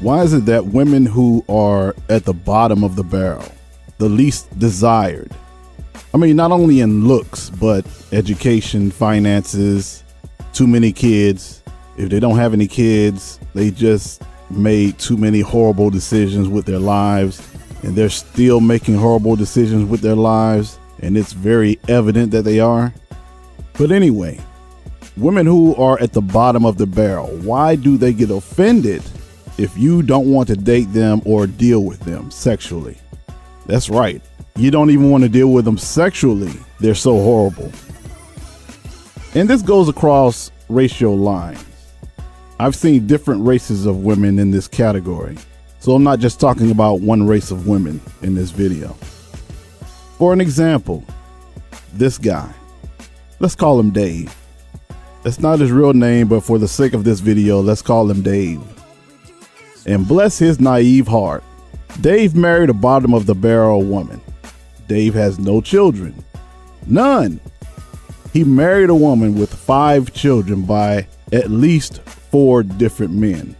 Why is it that women who are at the bottom of the barrel, the least desired, I mean, not only in looks, but education, finances, too many kids. If they don't have any kids, they just made too many horrible decisions with their lives, and they're still making horrible decisions with their lives, and it's very evident that they are. But anyway, women who are at the bottom of the barrel, why do they get offended if you don't want to date them or deal with them sexually? That's right. You don't even want to deal with them sexually. They're so horrible. And this goes across racial lines. I've seen different races of women in this category, so I'm not just talking about one race of women in this video. For an example, this guy, let's call him Dave. That's not his real name, but for the sake of this video, let's call him Dave. And bless his naive heart, Dave married a bottom of the barrel woman. Dave has no children, none. He married a woman with 5 children by at least 4 different men.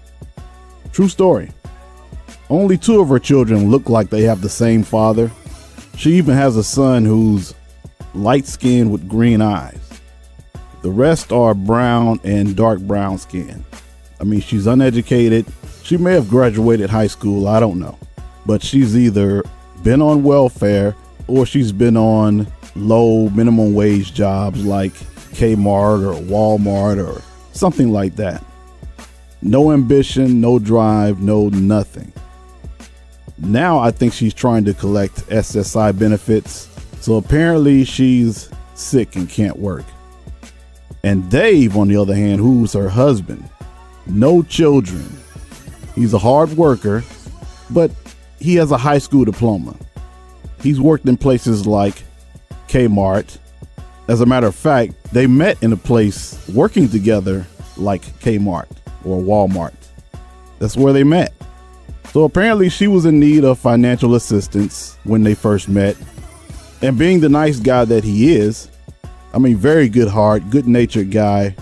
True story. Only 2 of her children look like they have the same father. She even has a son who's light-skinned with green eyes. The rest are brown and dark brown skin. I mean, she's uneducated. She may have graduated high school, I don't know. But she's either been on welfare or she's been on low minimum wage jobs like Kmart or Walmart or something like that. No ambition, no drive, no nothing. Now I think she's trying to collect SSI benefits. So apparently she's sick and can't work. And Dave, on the other hand, who's her husband, no children. He's a hard worker, but he has a high school diploma. He's worked in places like Kmart. As a matter of fact, they met in a place working together like Kmart or Walmart. That's where they met. So apparently she was in need of financial assistance when they first met. And being the nice guy that he is, I mean, very good heart, good natured guy,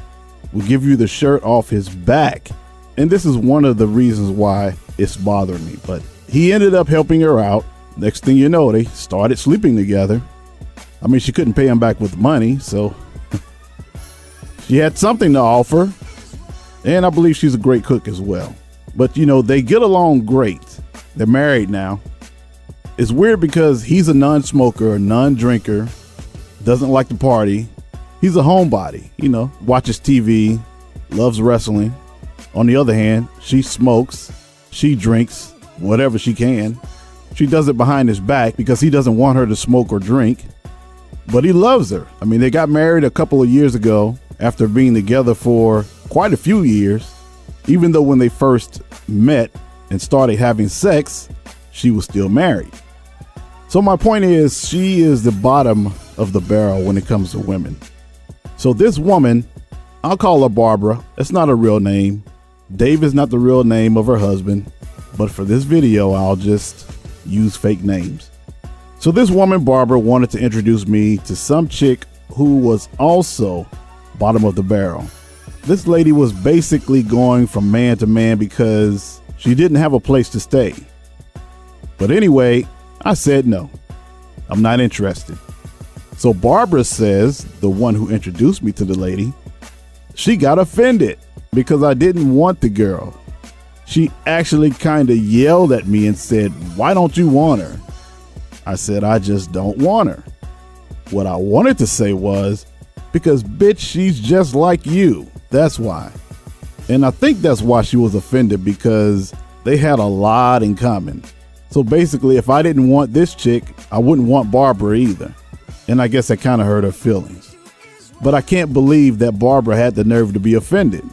will give you the shirt off his back. And this is one of the reasons why it's bothering me. But he ended up helping her out. Next thing you know, they started sleeping together. I mean, she couldn't pay him back with money, so she had something to offer. And I believe she's a great cook as well. But, you know, they get along great. They're married now. It's weird because he's a non-smoker, a non-drinker, doesn't like to party. He's a homebody, you know, watches TV, loves wrestling. On the other hand, she smokes, she drinks, whatever she can. She does it behind his back because he doesn't want her to smoke or drink, but he loves her. I mean, they got married a couple of years ago after being together for quite a few years, even though when they first met and started having sex, she was still married. So my point is, she is the bottom of the barrel when it comes to women. So this woman, I'll call her Barbara. That's not a real name. Dave is not the real name of her husband, but for this video, I'll just use fake names. So this woman, Barbara, wanted to introduce me to some chick who was also bottom of the barrel. This lady was basically going from man to man because she didn't have a place to stay. But anyway, I said no, I'm not interested. So Barbara says, the one who introduced me to the lady, she got offended because I didn't want the girl. She actually kind of yelled at me and said, "Why don't you want her?" I said, "I just don't want her." What I wanted to say was, "Because bitch, she's just like you. That's why." And I think that's why she was offended, because they had a lot in common. So basically, if I didn't want this chick, I wouldn't want Barbara either. And I guess that kind of hurt her feelings. But I can't believe that Barbara had the nerve to be offended.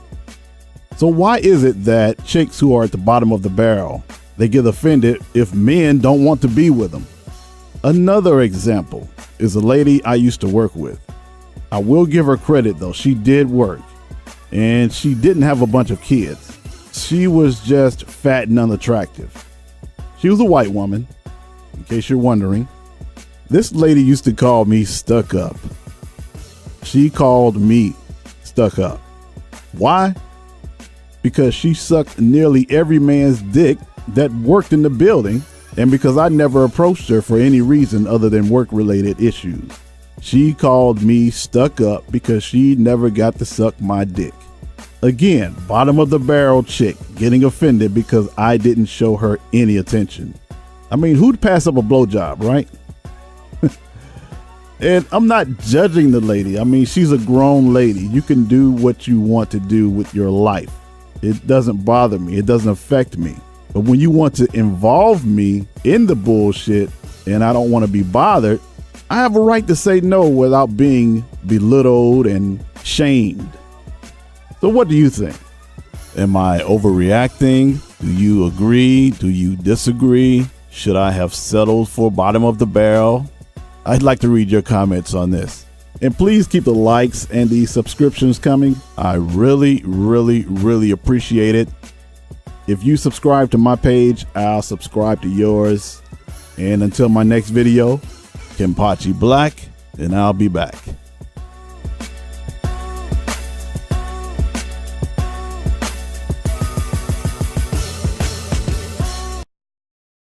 So why is it that chicks who are at the bottom of the barrel, they get offended if men don't want to be with them? Another example is a lady I used to work with. I will give her credit though, she did work. And she didn't have a bunch of kids. She was just fat and unattractive. She was a white woman, in case you're wondering. This lady used to call me stuck up. She called me stuck up. Why? because she sucked nearly every man's dick that worked in the building, and because I never approached her for any reason other than work-related issues. She called me stuck up because she never got to suck my dick. Again, bottom of the barrel chick getting offended because I didn't show her any attention. I mean, who'd pass up a blowjob, right? And I'm not judging the lady. I mean, she's a grown lady. You can do what you want to do with your life. It doesn't bother me. It doesn't affect me. But when you want to involve me in the bullshit and I don't want to be bothered, I have a right to say no without being belittled and shamed. So what do you think? Am I overreacting? Do you agree? Do you disagree? Should I have settled for bottom of the barrel? I'd like to read your comments on this. And please keep the likes and the subscriptions coming. I really, really, really appreciate it. If you subscribe to my page, I'll subscribe to yours. And until my next video, Kempachi Black, and I'll be back.